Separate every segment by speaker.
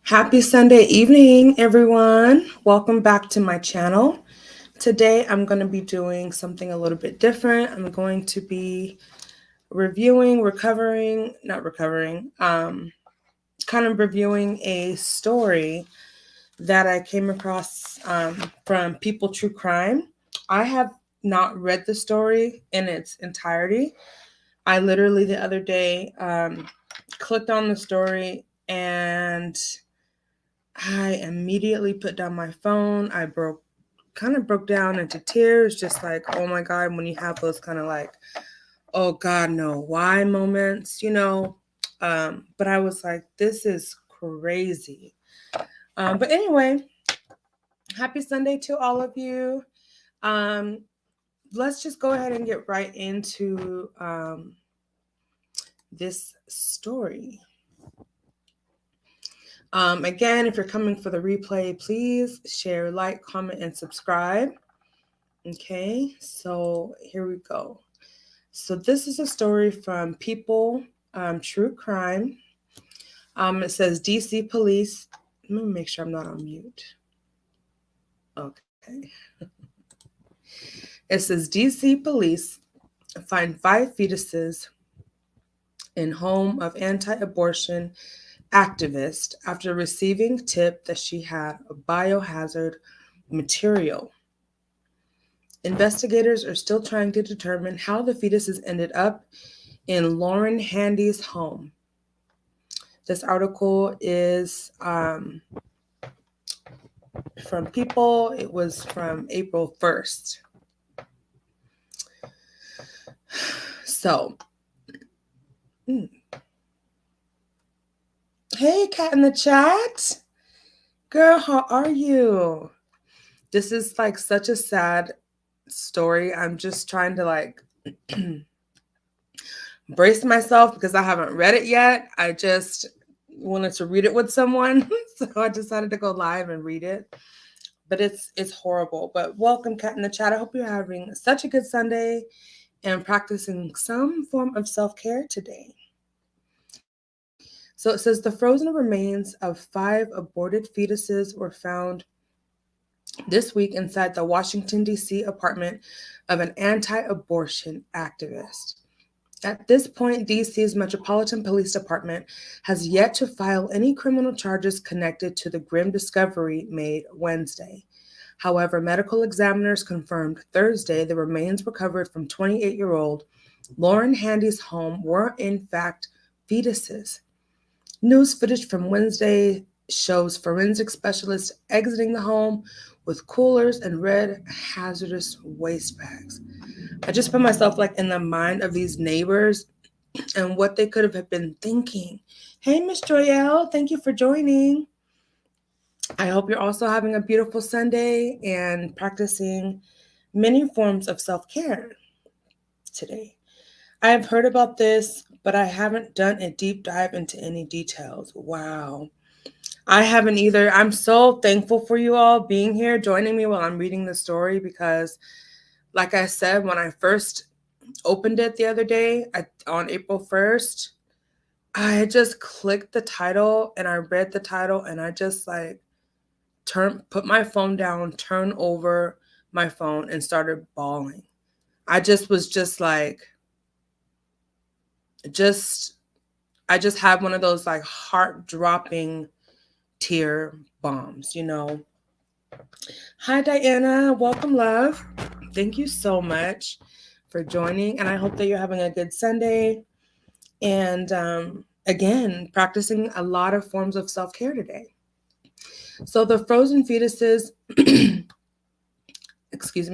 Speaker 1: Happy Sunday evening, everyone. Welcome back to my channel. Today, I'm going to be doing something a little bit different. I'm going to be kind of reviewing a story that I came across from People True Crime. I have not read the story in its entirety. I literally the other day clicked on the story and I immediately put down my phone. I kind of broke down into tears, just like, oh my God, when you have those kind of like, oh God, no, why moments, But I was like, this is crazy. But anyway, happy Sunday to all of you. Um, let's just go ahead and get right into this story. Again, if you're coming for the replay, please share, like, comment, and subscribe. Okay, so here we go. So this is a story from People True Crime. It says DC police. Let me make sure I'm not on mute. Okay. It says DC police find 5 fetuses in home of anti-abortion activist after receiving tip that she had a biohazard material. Investigators are still trying to determine how the fetuses ended up in Lauren Handy's home. This article is from People. It was from April 1st. So, hey, cat in the chat. Girl, how are you? This is like such a sad story. I'm just trying to like brace myself because I haven't read it yet. I just wanted to read it with someone. So I decided to go live and read it. But it's horrible. But welcome, cat in the chat. I hope you're having such a good Sunday and practicing some form of self-care today. So it says the frozen remains of 5 aborted fetuses were found this week inside the Washington, D.C. apartment of an anti-abortion activist. At this point, D.C.'s Metropolitan Police Department has yet to file any criminal charges connected to the grim discovery made Wednesday. However, medical examiners confirmed Thursday the remains recovered from 28-year-old Lauren Handy's home were in fact fetuses. News footage from Wednesday shows forensic specialists exiting the home with coolers and red hazardous waste bags. I just put myself like in the mind of these neighbors and what they could have been thinking. Hey, Miss Joyelle, thank you for joining. I hope you're also having a beautiful Sunday and practicing many forms of self-care today. I have heard about this, but I haven't done a deep dive into any details. Wow. I haven't either. I'm so thankful for you all being here, joining me while I'm reading the story because, like I said, when I first opened it the other day on April 1st, I just clicked the title and I read the title and I just like put my phone down, turned over my phone and started bawling. I just was just like, I just had one of those like heart-dropping tear bombs, Hi, Diana. Welcome, love. Thank you so much for joining. And I hope that you're having a good Sunday. And again, practicing a lot of forms of self-care today. So the frozen fetuses,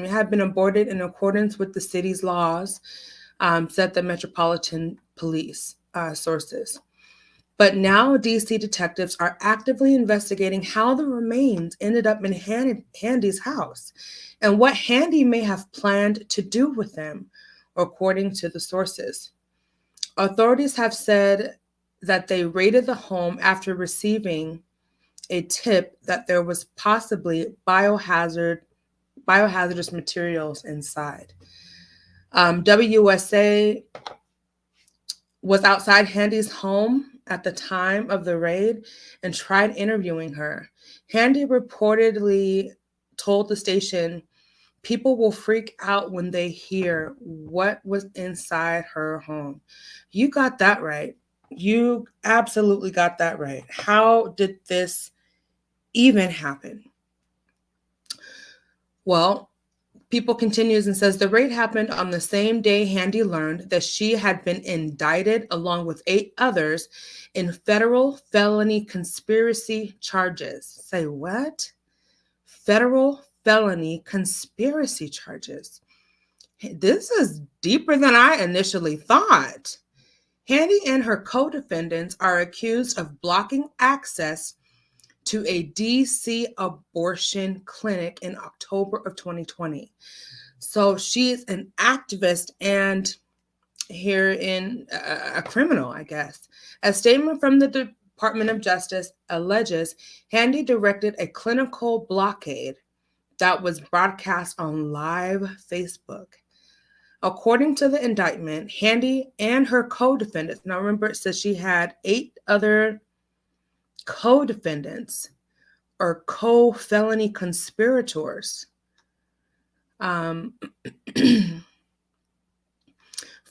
Speaker 1: had been aborted in accordance with the city's laws, said the Metropolitan Police sources. But now DC detectives are actively investigating how the remains ended up in Handy's house and what Handy may have planned to do with them, according to the sources. Authorities have said that they raided the home after receiving a tip that there was possibly biohazardous materials inside. WUSA was outside Handy's home at the time of the raid and tried interviewing her. Handy reportedly told the station, "People will freak out when they hear what was inside her home." You got that right. You absolutely got that right. How did this even happen? Well, People continues and says the raid happened on the same day Handy learned that she had been indicted along with 8 others in federal felony conspiracy charges. Say what? Federal felony conspiracy charges. This is deeper than I initially thought. Handy and her co-defendants are accused of blocking access to a DC abortion clinic in October of 2020. So she's an activist and here in a criminal, I guess. A statement from the Department of Justice alleges Handy directed a clinical blockade that was broadcast on live Facebook. According to the indictment, Handy and her co-defendants, now remember it says she had 8 other co-defendants or co-felony conspirators,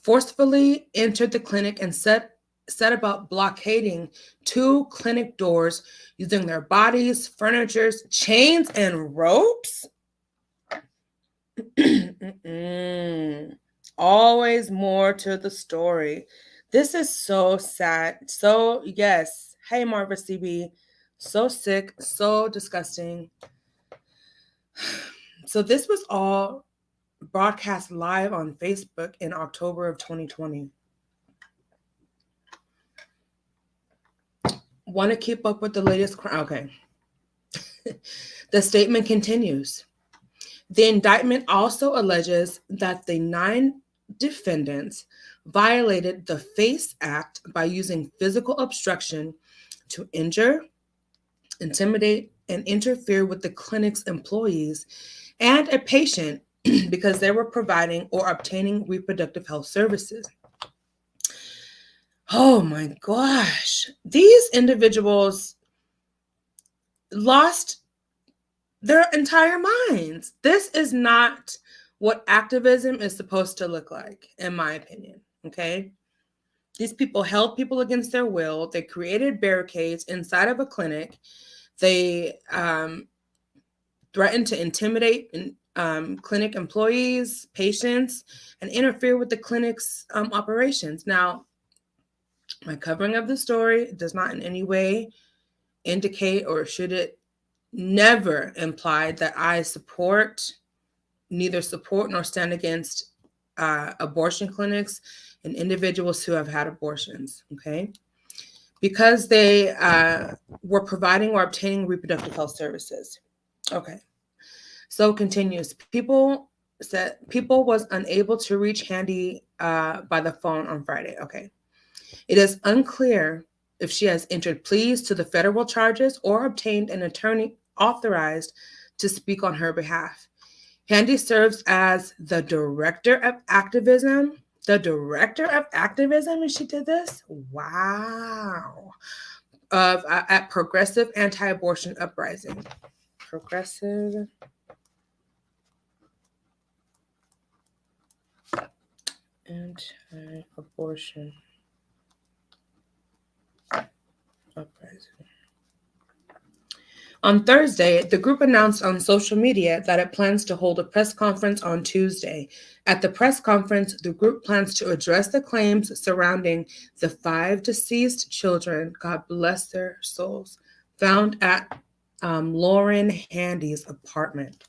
Speaker 1: forcefully entered the clinic and set about blockading 2 clinic doors using their bodies, furniture, chains, and ropes. Always more to the story. This is so sad. So, yes. Hey, Marva CB. So sick, so disgusting. So, this was all broadcast live on Facebook in October of 2020. Want to keep up with the latest crime? Okay. The statement continues. The indictment also alleges that the 9 defendants violated the FACE Act by using physical obstruction to injure, intimidate, and interfere with the clinic's employees and a patient because they were providing or obtaining reproductive health services. Oh my gosh. These individuals lost their entire minds. This is not what activism is supposed to look like, in my opinion. Okay. These people held people against their will. They created barricades inside of a clinic. They threatened to intimidate clinic employees, patients, and interfere with the clinic's operations. Now, my covering of the story does not in any way indicate, or should it never imply, that I neither support nor stand against abortion clinics and individuals who have had abortions, okay? Because they were providing or obtaining reproductive health services. Okay. So it continues. People was unable to reach Handy by the phone on Friday. Okay. It is unclear if she has entered pleas to the federal charges or obtained an attorney authorized to speak on her behalf. Handy serves as the director of activism. The director of activism, and she did this? Wow. At Progressive Anti-Abortion Uprising. Progressive Anti-Abortion Uprising. On Thursday, the group announced on social media that it plans to hold a press conference on Tuesday. At the press conference, the group plans to address the claims surrounding the 5 deceased children, God bless their souls, found at Lauren Handy's apartment.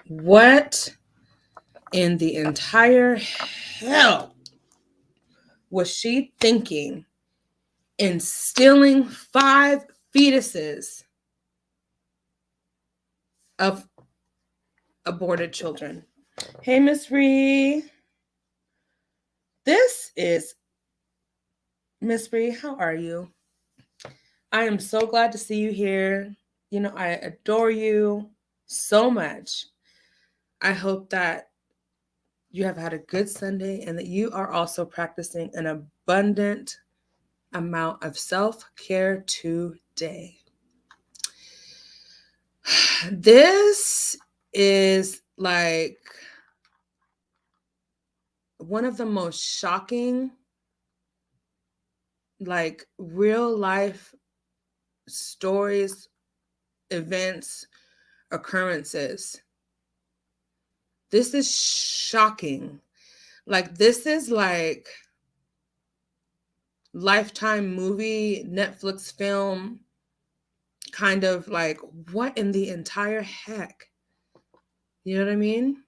Speaker 1: What in the entire hell was she thinking in stealing 5 fetuses of aborted children? Hey, Miss Ree. This is Miss Ree. How are you? I am so glad to see you here. You know, I adore you so much. I hope that you have had a good Sunday and that you are also practicing an abundant amount of self-care today. This is like one of the most shocking, like real life stories, events, occurrences. This is shocking. Like, this is like Lifetime movie, Netflix film, kind of like, what in the entire heck? You know what I mean?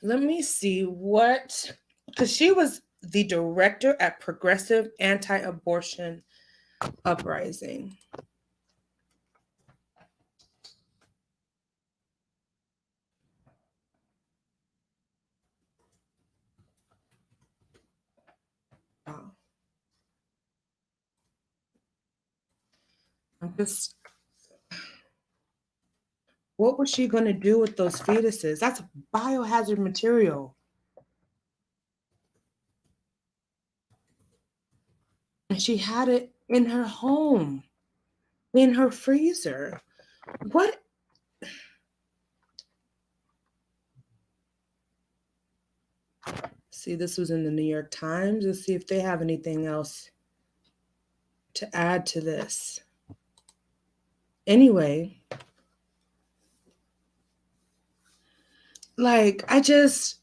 Speaker 1: Let me see what, because she was the director at Progressive Anti-Abortion Uprising. Wow. I'm just, what was she going to do with those fetuses? That's biohazard material. And she had it in her home, in her freezer. What? See, this was in the New York Times. Let's see if they have anything else to add to this. Anyway, like, I just,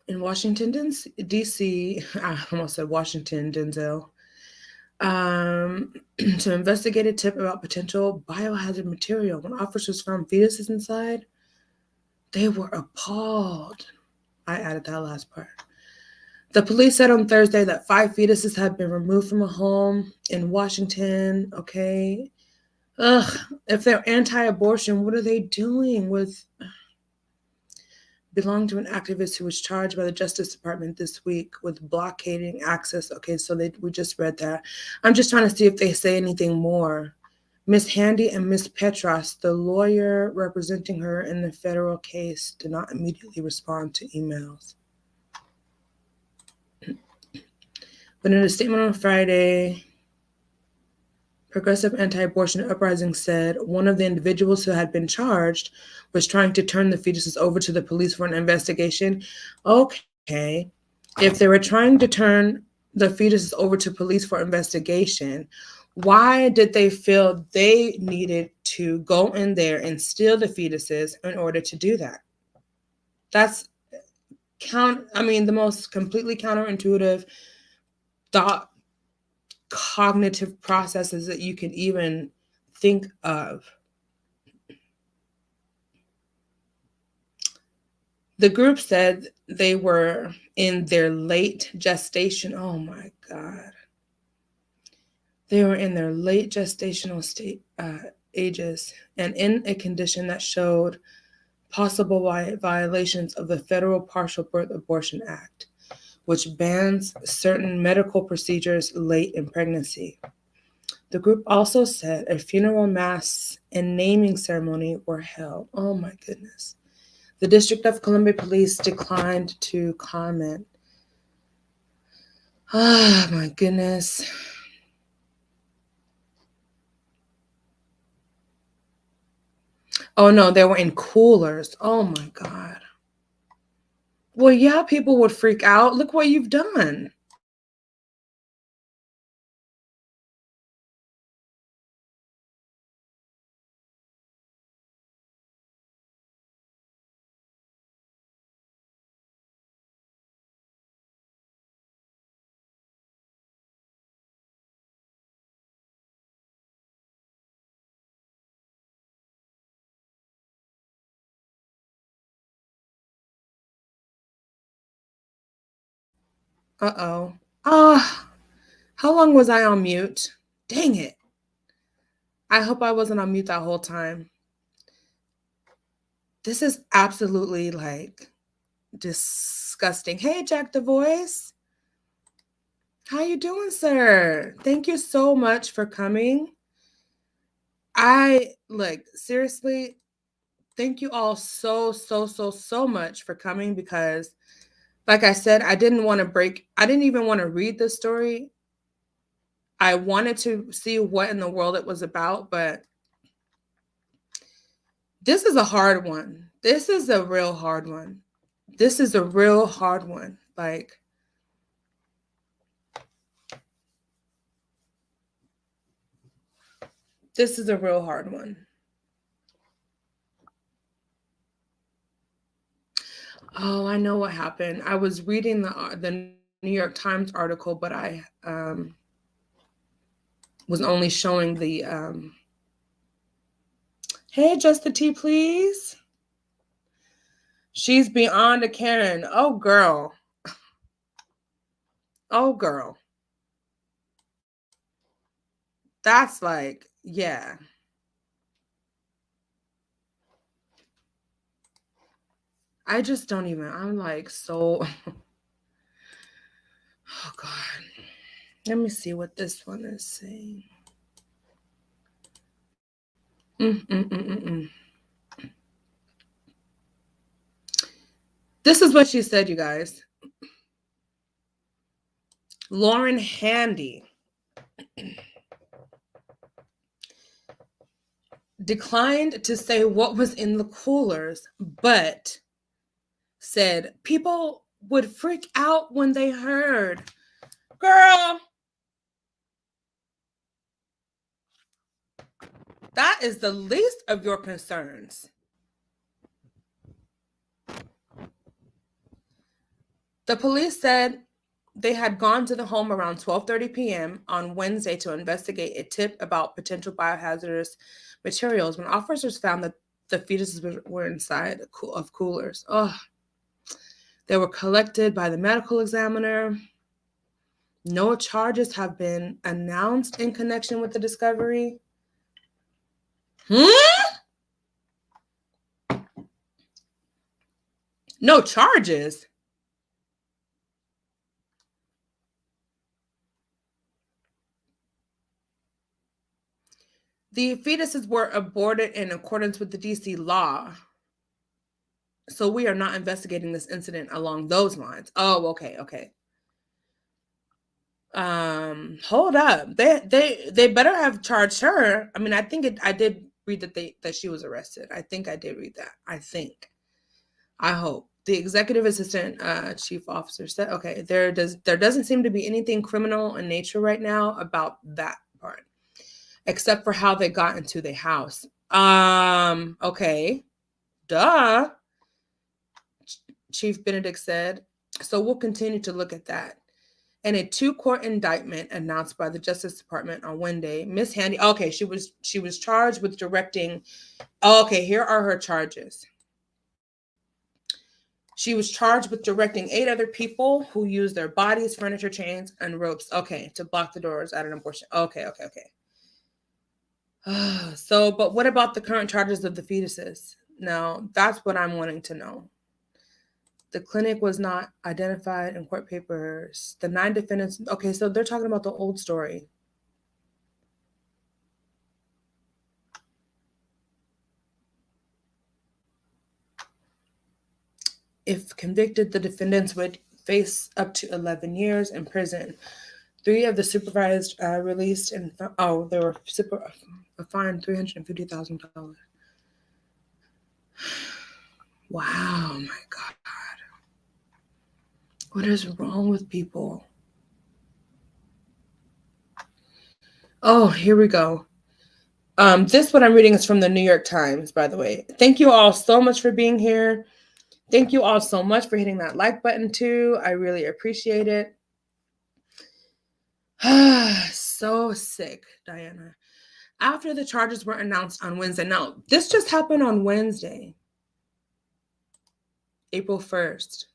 Speaker 1: in Washington, D.C., I almost said Washington, Denzel, um, to investigate a tip about potential biohazard material. When officers found fetuses inside, they were appalled. I added that last part. The police said on Thursday that 5 fetuses had been removed from a home in Washington. Okay. Ugh. If they're anti-abortion, what are they doing with belonged to an activist who was charged by the Justice Department this week with blockading access. Okay, so we just read that. I'm just trying to see if they say anything more. Miss Handy and Miss Petros, the lawyer representing her in the federal case, did not immediately respond to emails. But in a statement on Friday, Progressive Anti-Abortion Uprising said one of the individuals who had been charged was trying to turn the fetuses over to the police for an investigation. Okay, if they were trying to turn the fetuses over to police for investigation, why did they feel they needed to go in there and steal the fetuses in order to do that? That's the most completely counterintuitive thought cognitive processes that you can even think of. The group said they were in their late gestation. Oh my God. They were in their late gestational ages and in a condition that showed possible violations of the Federal Partial Birth Abortion Act, which bans certain medical procedures late in pregnancy. The group also said a funeral mass and naming ceremony were held. Oh my goodness. The District of Columbia Police declined to comment. Oh my goodness. Oh no, they were in coolers. Oh my God. Well, yeah, people would freak out. Look what you've done. Uh-oh. Ah, how long was I on mute? Dang it. I hope I wasn't on mute that whole time. This is absolutely like disgusting. Hey, Jack the Voice. How you doing, sir? Thank you so much for coming. I seriously, thank you all so much for coming because like I said, I didn't even want to read this story. I wanted to see what in the world it was about, but this is a hard one. This is a real hard one. This is a real hard one. This is a real hard one. Oh, I know what happened. I was reading the New York Times article, but I was only showing the hey, just the tea, please. She's beyond a Karen. Oh girl. Oh girl. That's yeah. I just don't even. I'm so. Oh God. Let me see what this one is saying. Mm-mm-mm-mm. This is what she said, you guys. Lauren Handy declined to say what was in the coolers, but said people would freak out when they heard. Girl, that is the least of your concerns. The police said they had gone to the home around 12:30 p.m. on Wednesday to investigate a tip about potential biohazardous materials when officers found that the fetuses were inside of coolers. Oh, they were collected by the medical examiner. No charges have been announced in connection with the discovery. No charges. The fetuses were aborted in accordance with the DC law. So we are not investigating this incident along those lines. Oh, okay. Hold up. They better have charged her. I mean, I did read that she was arrested. I think I did read that. I hope. The executive assistant chief officer said, okay, there doesn't seem to be anything criminal in nature right now about that part, except for how they got into the house. Okay. Duh. Chief Benedict said. So we'll continue to look at that. In a 2-court indictment announced by the Justice Department on Wednesday, Miss Handy, okay, she was charged with directing. Okay, here are her charges. She was charged with directing 8 other people who used their bodies, furniture, chains, and ropes, okay, to block the doors at an abortion. Okay. So, but what about the current charges of the fetuses? Now, that's what I'm wanting to know. The clinic was not identified in court papers. The 9 defendants, okay, so they're talking about the old story. If convicted, the defendants would face up to 11 years in prison. 3 of the supervised released and they were fined $350,000. Wow, my God. What is wrong with people? Oh, here we go. This what I'm reading is from the New York Times, by the way. Thank you all so much for being here. Thank you all so much for hitting that like button too. I really appreciate it. So sick, Diana. After the charges were announced on Wednesday. Now, this just happened on Wednesday, April 1st.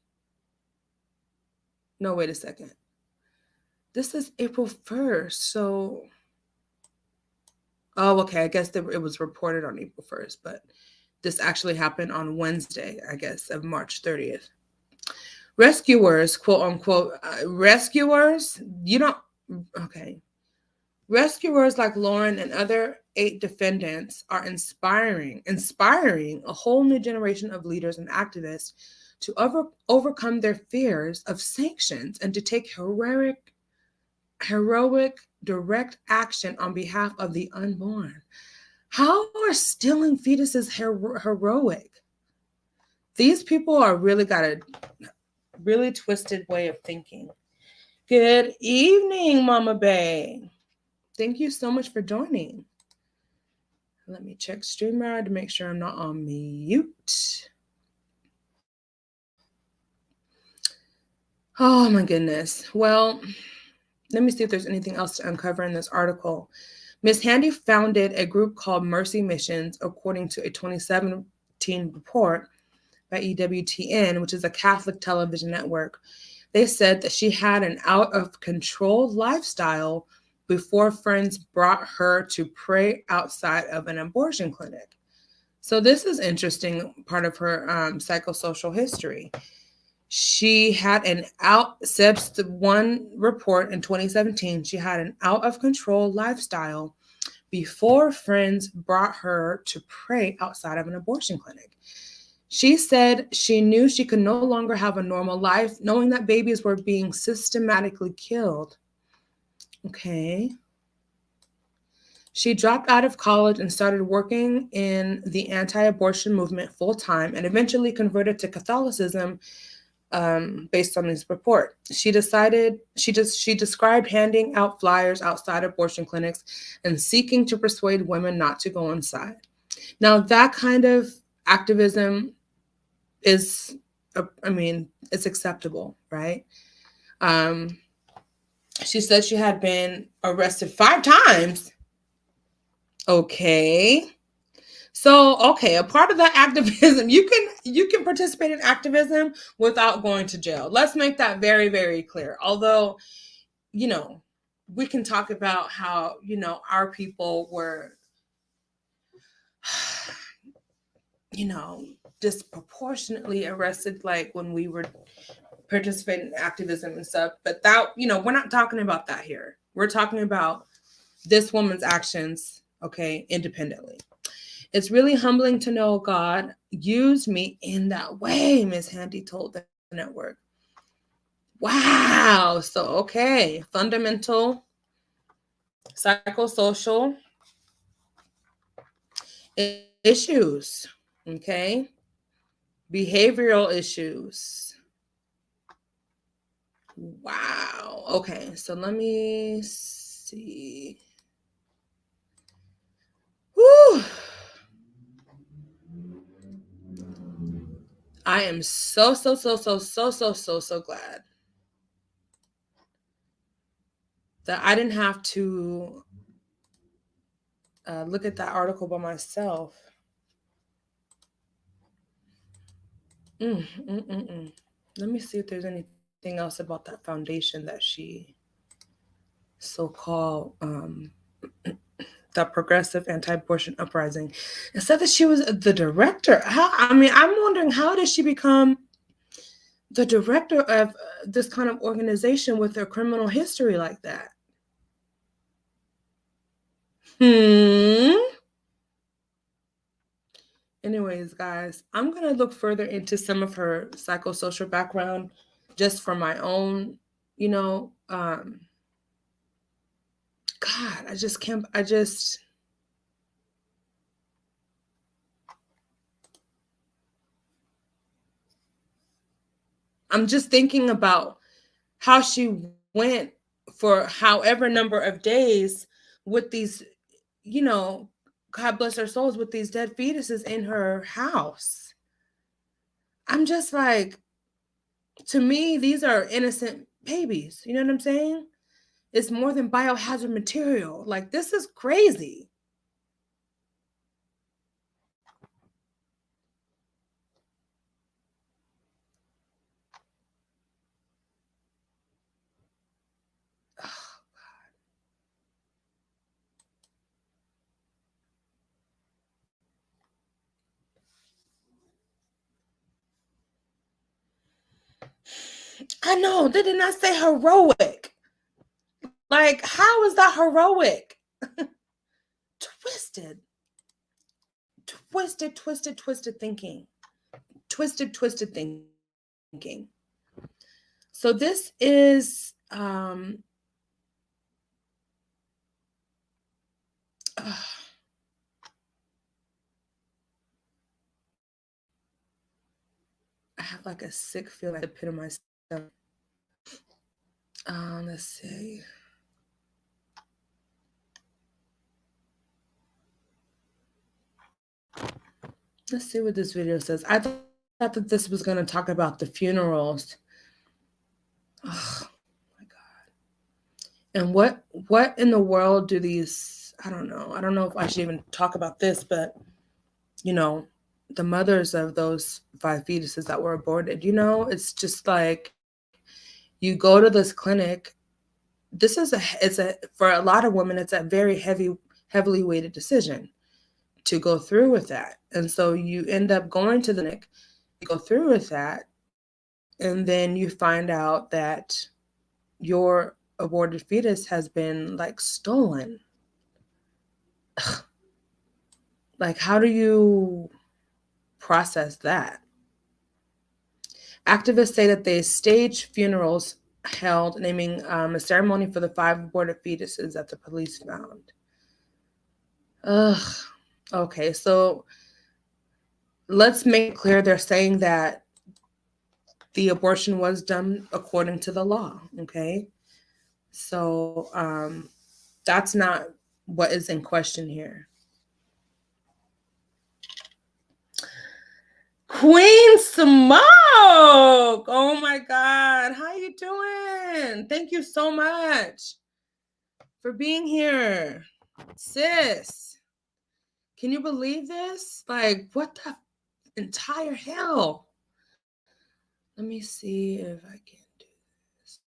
Speaker 1: No, wait a second. This is April 1st. So, okay. I guess it was reported on April 1st, but this actually happened on Wednesday, I guess, of March 30th. Rescuers, quote unquote, rescuers, you don't, okay. Rescuers like Lauren and other 8 defendants are inspiring a whole new generation of leaders and activists to overcome their fears of sanctions and to take heroic direct action on behalf of the unborn. How are stealing fetuses heroic? These people are really got a really twisted way of thinking. Good evening, Mama Bay. Thank you so much for joining. Let me check StreamYard to make sure I'm not on mute. Oh my goodness. Well, let me see if there's anything else to uncover in this article. Miss Handy founded a group called Mercy Missions, according to a 2017 report by EWTN, which is a Catholic television network. They said that she had an out of control lifestyle before friends brought her to pray outside of an abortion clinic. So this is interesting part of her psychosocial history. She had an says one report in 2017, she had an out of control lifestyle before friends brought her to pray outside of an abortion clinic. She said she knew she could no longer have a normal life, knowing that babies were being systematically killed. Okay. She dropped out of college and started working in the anti-abortion movement full time and eventually converted to Catholicism based on this report. She described handing out flyers outside abortion clinics and seeking to persuade women not to go inside. Now, that kind of activism is, it's acceptable, right? She said she had been arrested 5 times. Okay. So, okay, a part of that activism, you can participate in activism without going to jail. Let's make that very, very clear. Although, we can talk about how, our people were, disproportionately arrested, like when we were participating in activism and stuff. But that, we're not talking about that here. We're talking about this woman's actions, okay, independently. It's really humbling to know God used me in that way, Miss Handy told the network. Wow. So, okay, fundamental psychosocial issues, okay, behavioral issues. Wow. Okay, so let me see. Whew. I am so glad that I didn't have to look at that article by myself. Let me see if there's anything else about that foundation that she so-called the Progressive Anti-Abortion Uprising. It said that she was the director. I'm wondering, how did she become the director of this kind of organization with a criminal history like that? Anyways, guys, I'm going to look further into some of her psychosocial background just for my own, God, I'm just thinking about how she went for however number of days with these, God bless her souls, with these dead fetuses in her house. I'm just like, to me, these are innocent babies. You know what I'm saying? It's more than biohazard material. Like, this is crazy. I know, they did not say heroic. Like, how is that heroic? Twisted. Twisted thinking. Twisted thinking. So this is I have like a sick feeling at the pit of my stomach. Let's see. Let's see what this video says. I thought that this was going to talk about the funerals. Oh my God. And what in the world do these, I don't know. I don't know if I should even talk about this, but you know, the mothers of those 5 fetuses that were aborted, it's just like you go to this clinic. This is for a lot of women, it's a very heavily weighted decision to go through with that. And so you end up going to the clinic, you go through with that, and then you find out that your aborted fetus has been like stolen. Like, how do you process that? Activists say that they staged funerals held naming a ceremony for the 5 aborted fetuses that the police found. Ugh. Okay, so let's make it clear they're saying that the abortion was done according to the law. Okay, so that's not what is in question here. Queen Smoke! Oh my God, how you doing? Thank you so much for being here, sis. Can you believe this? Like, what the entire hell? Let me see if I can do this.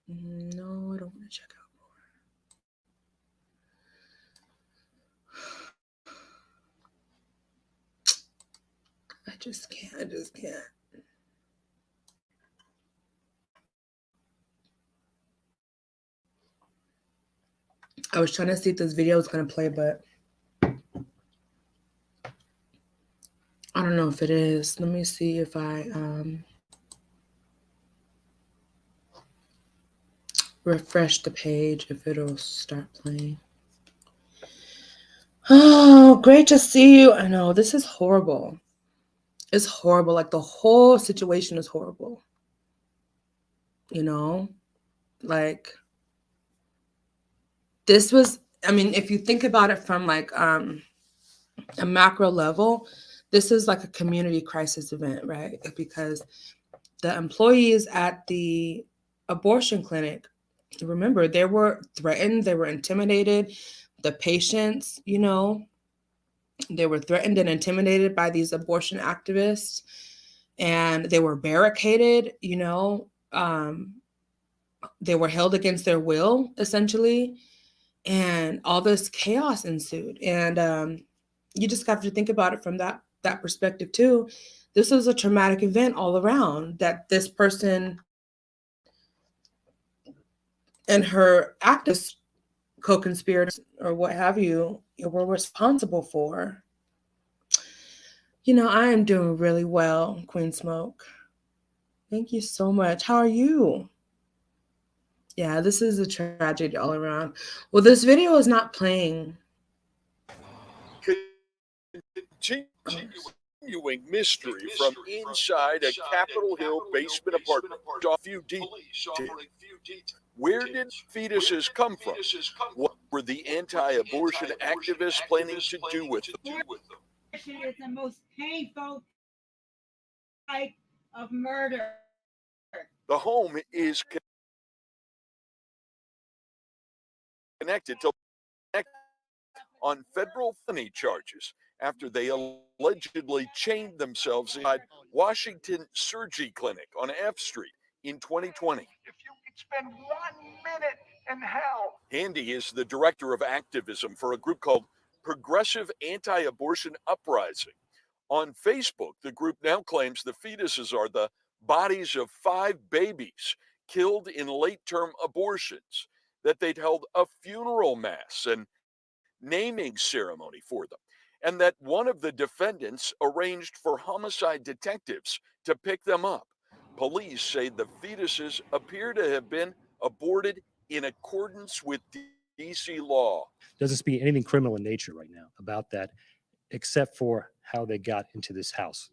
Speaker 1: No, I don't want to check out more. I just can't. I was trying to see if this video is going to play, but I don't know if it is. Let me see if I refresh the page, if it'll start playing. Oh, great to see you. I know, this is horrible. It's horrible. Like, the whole situation is horrible. You know? Like, this was, I mean, if you think about it from like a macro level, this is like a community crisis event, right? Because the employees at the abortion clinic, remember, they were threatened, they were intimidated. The patients, they were threatened and intimidated by these abortion activists, and they were barricaded, they were held against their will, essentially, and all this chaos ensued. And you just have to think about it from that perspective too. This was a traumatic event all around that this person and her activist co-conspirators or what have you were responsible for. I am doing really well, Queen Smoke. Thank you so much. How are you? Yeah, this is a tragedy all around. Well, this video is not playing.
Speaker 2: Continuing mystery from inside a Capitol Hill basement apartment. A few details. Where did fetuses come from? What were the anti-abortion activists planning to do with them?
Speaker 3: Abortion is the most painful type of murder.
Speaker 2: The home is connected to on federal felony charges after they allegedly chained themselves inside Washington Surgery Clinic on F Street in 2020.
Speaker 4: If you could spend 1 minute in hell.
Speaker 2: Handy is the director of activism for a group called Progressive Anti-Abortion Uprising. On Facebook, the group now claims the fetuses are the bodies of 5 babies killed in late term abortions, that they'd held a funeral mass and naming ceremony for them, and that one of the defendants arranged for homicide detectives to pick them up. Police say the fetuses appear to have been aborted in accordance with DC law.
Speaker 5: Doesn't speak anything criminal in nature right now about that, except for how they got into this house.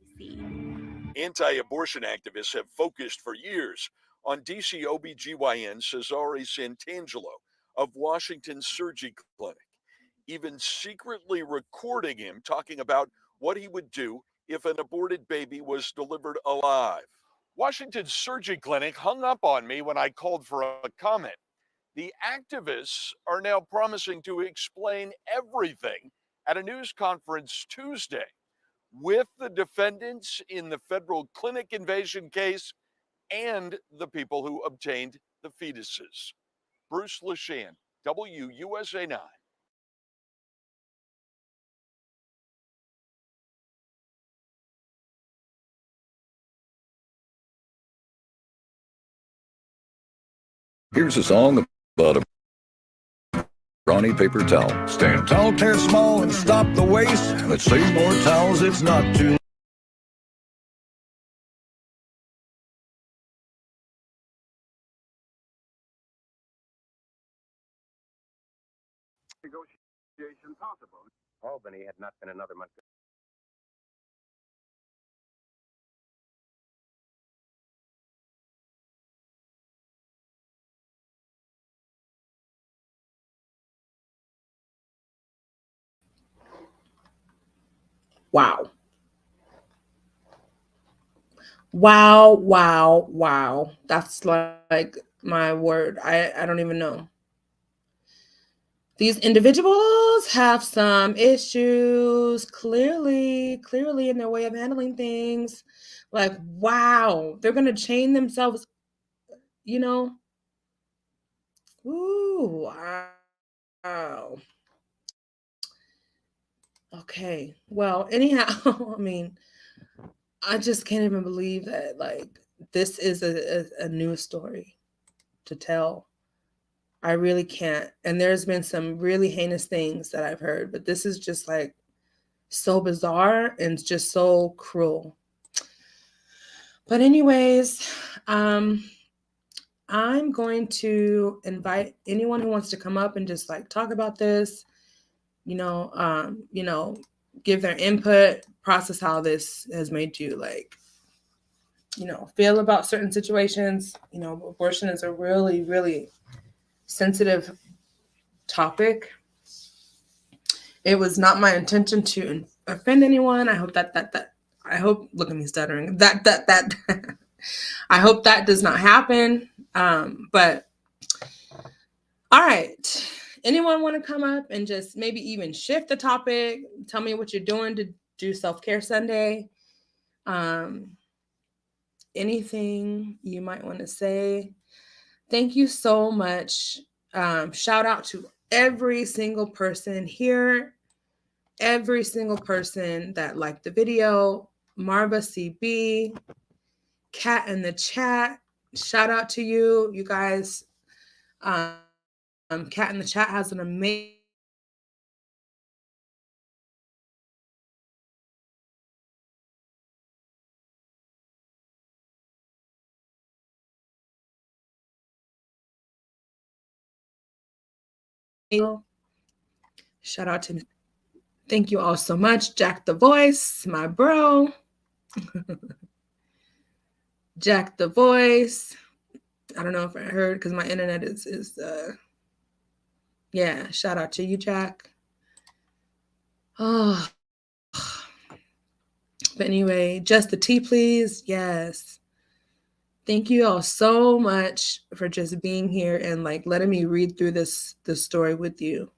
Speaker 2: Anti abortion activists have focused for years on DC OBGYN Cesare Santangelo of Washington's Surgery Clinic, even secretly recording him talking about what he would do if an aborted baby was delivered alive. Washington's Surgery Clinic hung up on me when I called for a comment. The activists are now promising to explain everything at a news conference Tuesday with the defendants in the federal clinic invasion case and the people who obtained the fetuses. Bruce Leshan, WUSA 9.
Speaker 6: Here's a song about a brawny paper towel. Stand tall, tear small, and stop the waste. Let's save more towels, it's not too
Speaker 7: negotiation possible. Albany had not been another month.
Speaker 1: Wow. Wow, wow, wow. That's like my word. I don't even know. These individuals have some issues, clearly in their way of handling things. Like, wow, they're going to chain themselves, you know? Ooh, wow. Okay. Well, anyhow, I mean, I just can't even believe that, like, this is a news story to tell. I really can't. And there's been some really heinous things that I've heard, but this is just like so bizarre and just so cruel. But anyways, I'm going to invite anyone who wants to come up and just like talk about this, you know, give their input, process how this has made you like, feel about certain situations. Abortion is a really sensitive topic. It was not my intention to offend anyone. I hope that I hope, look at me stuttering. That I hope that does not happen. But all right. Anyone want to come up and just maybe even shift the topic? Tell me what you're doing to do self-care Sunday. Um, anything you might want to say. Thank you so much. Shout out to every single person here, every single person that liked the video. Marva CB, Cat in the chat. Shout out to you. You guys, Cat in the chat has an amazing shout out to thank you all so much. Jack the Voice, my bro. Jack the Voice. I don't know if I heard because my internet is yeah, shout out to you, Jack. Oh, but anyway, just the tea, please. Yes. Thank you all so much for just being here and like letting me read through this story with you.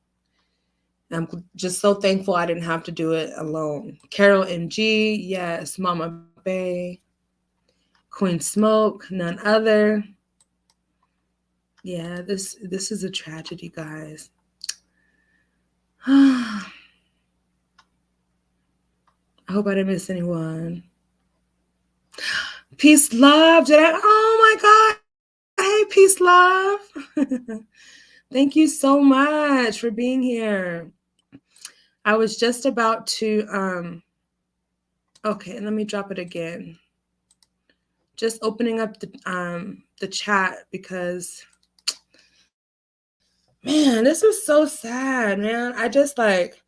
Speaker 1: I'm just so thankful I didn't have to do it alone. Carol MG, yes, Mama Bay, Queen Smoke, none other. Yeah, this is a tragedy, guys. I hope I didn't miss anyone. Peace, love. Did I? Oh my God. Hey, peace, love. Thank you so much for being here. I was just about to, okay, let me drop it again. Just opening up the chat because, man, this is so sad, man. I just like,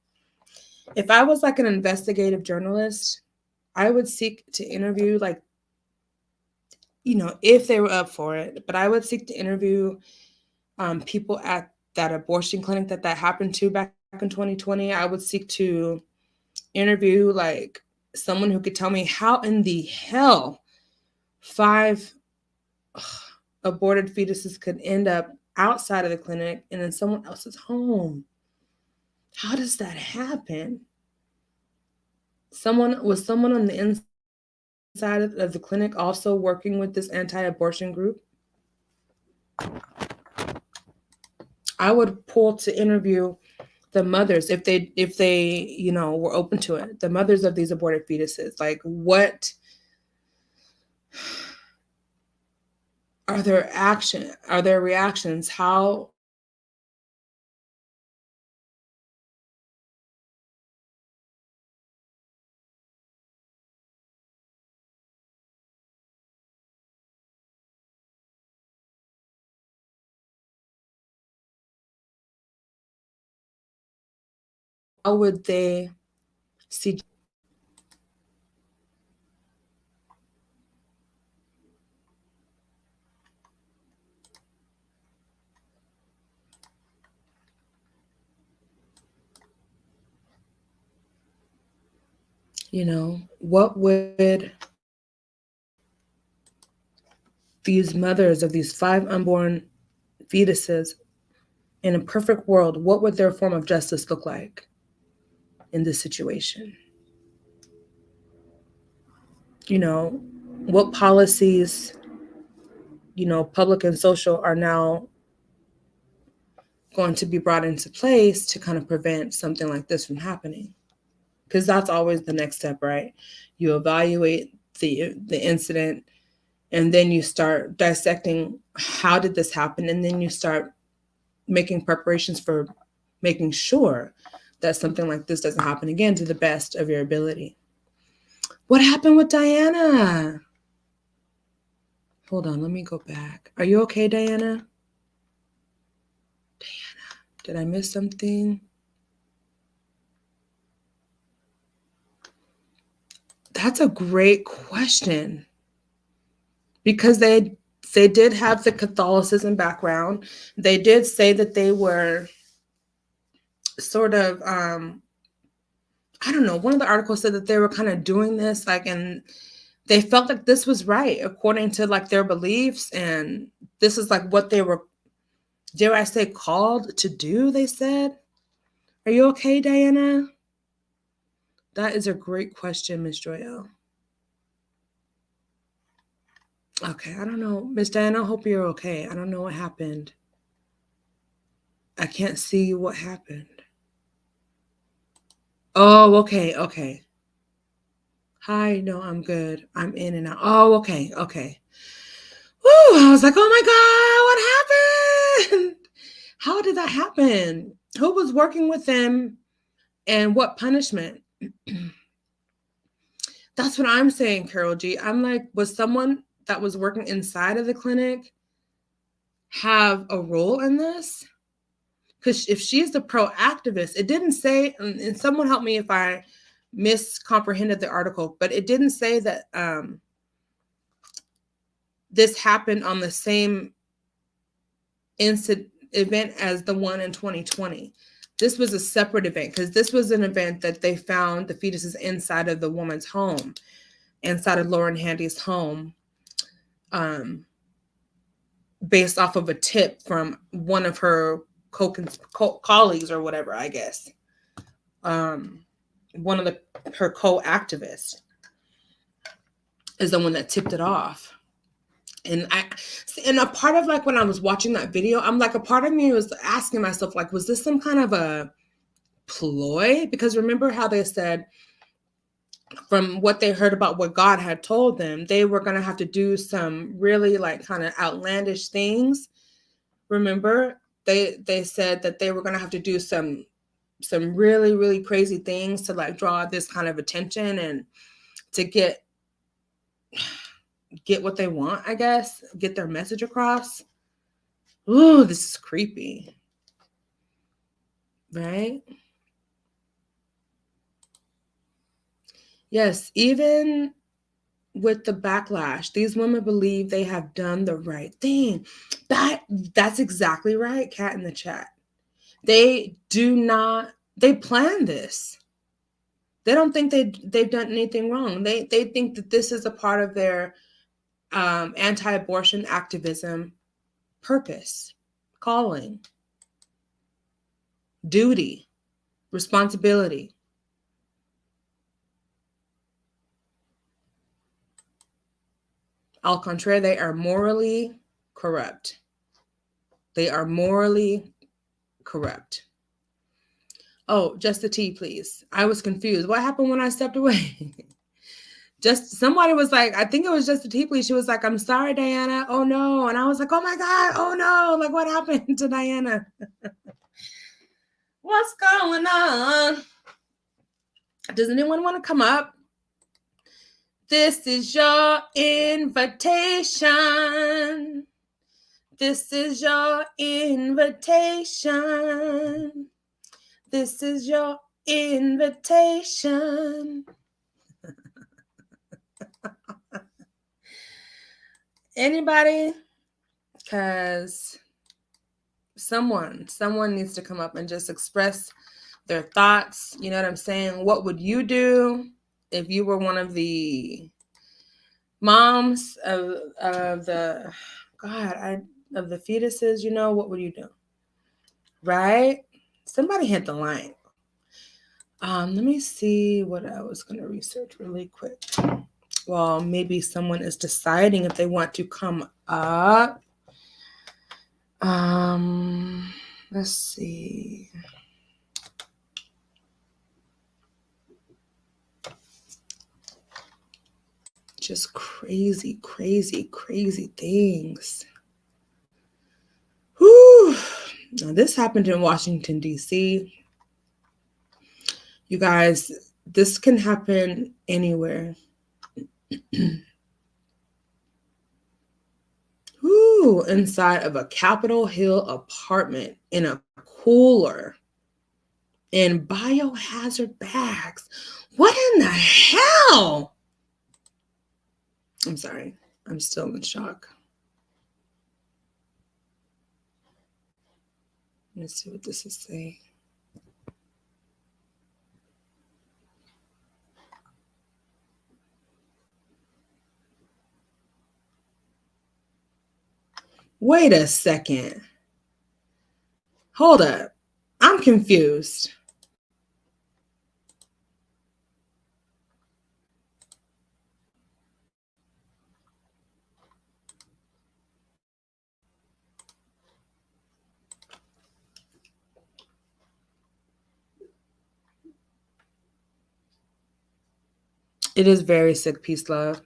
Speaker 1: if I was like an investigative journalist, I would seek to interview like, if they were up for it, but I would seek to interview people at that abortion clinic that happened to back in 2020. I would seek to interview like someone who could tell me how in the hell 5 aborted fetuses could end up outside of the clinic and in someone else's home. How does that happen? Someone on the inside of the clinic also working with this anti-abortion group? I would pull to interview the mothers if they were open to it, the mothers of these aborted fetuses. Like, what are their reactions? How would they see, what would these mothers of these 5 unborn fetuses, in a perfect world, what would their form of justice look like in this situation? What policies, public and social, are now going to be brought into place to kind of prevent something like this from happening? Because that's always the next step, right? You evaluate the incident, and then you start dissecting how did this happen, and then you start making preparations for making sure that something like this doesn't happen again to the best of your ability. What happened with Diana? Hold on, let me go back. Are you okay, Diana? Did I miss something? That's a great question. Because they did have the Catholicism background. They did say that they were sort of I don't know, one of the articles said that they were kind of doing this like, and they felt like this was right according to like their beliefs, and this is like what they were, dare I say, called to do, they said. Are you okay, Diana? That is a great question, Miss Joyelle. Okay, I don't know. Miss Diana, I hope you're okay. I don't know what happened. I can't see what happened. Oh, okay. Hi, no, I'm good. I'm in and out. Oh, okay. Woo, I was like, oh my God, what happened? How did that happen? Who was working with them, and what punishment? That's what I'm saying, Carol G. I'm like, was someone that was working inside of the clinic have a role in this? Because if she's the pro-activist, it didn't say, and someone help me if I miscomprehended the article, but it didn't say that this happened on the same event as the one in 2020. This was a separate event because this was an event that they found the fetuses inside of the woman's home, inside of Lauren Handy's home, based off of a tip from one of her colleagues or whatever, I guess. One of her co-activists is the one that tipped it off. And a part of like when I was watching that video, I'm like, a part of me was asking myself, like, was this some kind of a ploy? Because remember how they said from what they heard about what God had told them, they were going to have to do some really like kind of outlandish things. Remember, they said that they were going to have to do some really really crazy things to like draw this kind of attention and to get what they want, I guess, get their message across. Ooh, this is creepy. Right? Yes, even with the backlash, these women believe they have done the right thing. That's exactly right, Cat in the chat. They planned this. They don't think they've done anything wrong. They think that this is a part of their anti-abortion activism purpose, calling, duty, responsibility. Au contraire, they are morally corrupt. They are morally corrupt. Oh, just the tea, please. I was confused. What happened when I stepped away? Just somebody was like, I think it was just the tea, please. She was like, I'm sorry, Diana. Oh no. And I was like, oh my God. Oh no. Like, what happened to Diana? What's going on? Does anyone want to come up? This is your invitation. This is your invitation. This is your invitation. Anybody? Because someone needs to come up and just express their thoughts. You know what I'm saying? What would you do if you were one of the moms of the of the fetuses? You know, what would you do? Right? Somebody hit the line. Let me see what I was going to research really quick. Well, maybe someone is deciding if they want to come up. Let's see. Just crazy, crazy, crazy things. Whew. Now, this happened in Washington, D.C. You guys, this can happen anywhere. Ooh, inside of a Capitol Hill apartment in a cooler in biohazard bags. What in the hell? I'm sorry. I'm still in shock. Let's see what this is saying. Wait a second. Hold up. I'm confused. It is very sick, peace, love.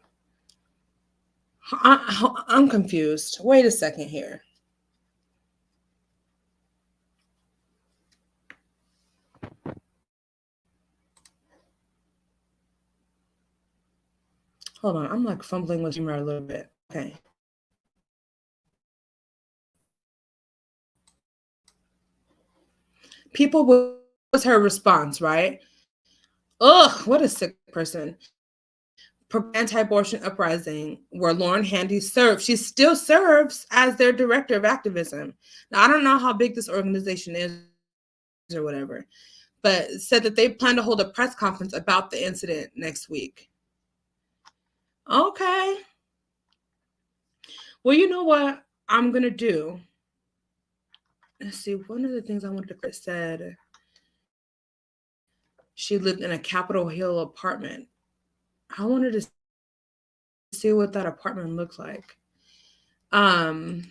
Speaker 1: I'm confused. Wait a second here. Hold on. I'm like fumbling with humor a little bit. Okay. People was her response, right? Ugh, what a sick person. Anti-abortion uprising where Lauren Handy served. She still serves as their director of activism. Now, I don't know how big this organization is or whatever, but said that they plan to hold a press conference about the incident next week. Okay. Well, you know what I'm going to do? Let's see. One of the things I wanted to put said she lived in a Capitol Hill apartment. I wanted to see what that apartment looked like. I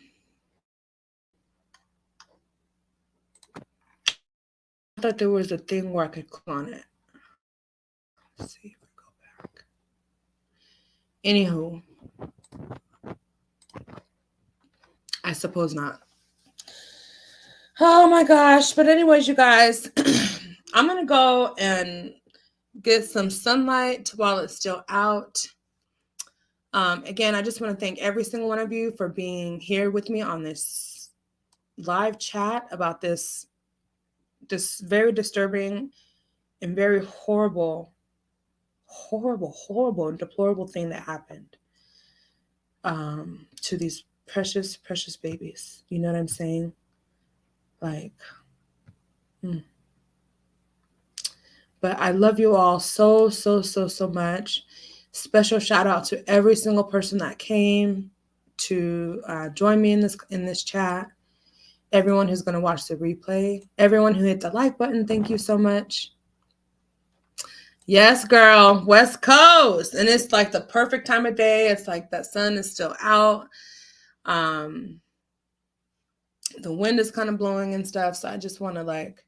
Speaker 1: thought there was a thing where I could click on it. Let's see if I go Anywho, I suppose not. Oh my gosh. But anyways, you guys, I'm going to go and get some sunlight while it's still out. Again, I just want to thank every single one of you for being here with me on this live chat about this very disturbing and very horrible and deplorable thing that happened to these precious babies. You know what I'm saying? Like, but I love you all so much. Special shout out to every single person that came to join me in this chat. Everyone who's going to watch the replay. Everyone who hit the like button, thank you so much. Yes, girl, West Coast. And it's like the perfect time of day. It's like that sun is still out. The wind is kind of blowing and stuff. So I just want to like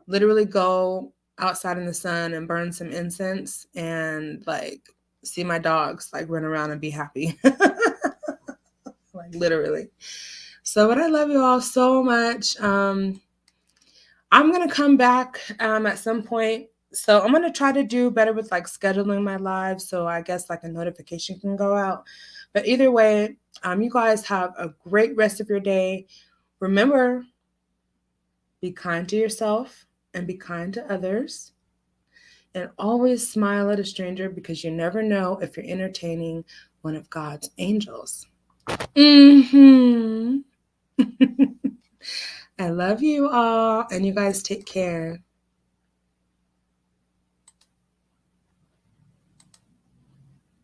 Speaker 1: literally go outside in the sun and burn some incense and like see my dogs like run around and be happy. Like literally. So, but I love you all so much. I'm going to come back at some point. So I'm going to try to do better with like scheduling my lives. So I guess like a notification can go out. But either way, you guys have a great rest of your day. Remember, be kind to yourself and be kind to others. And always smile at a stranger because you never know if you're entertaining one of God's angels. I love you all, and you guys take care.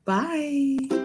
Speaker 1: Bye.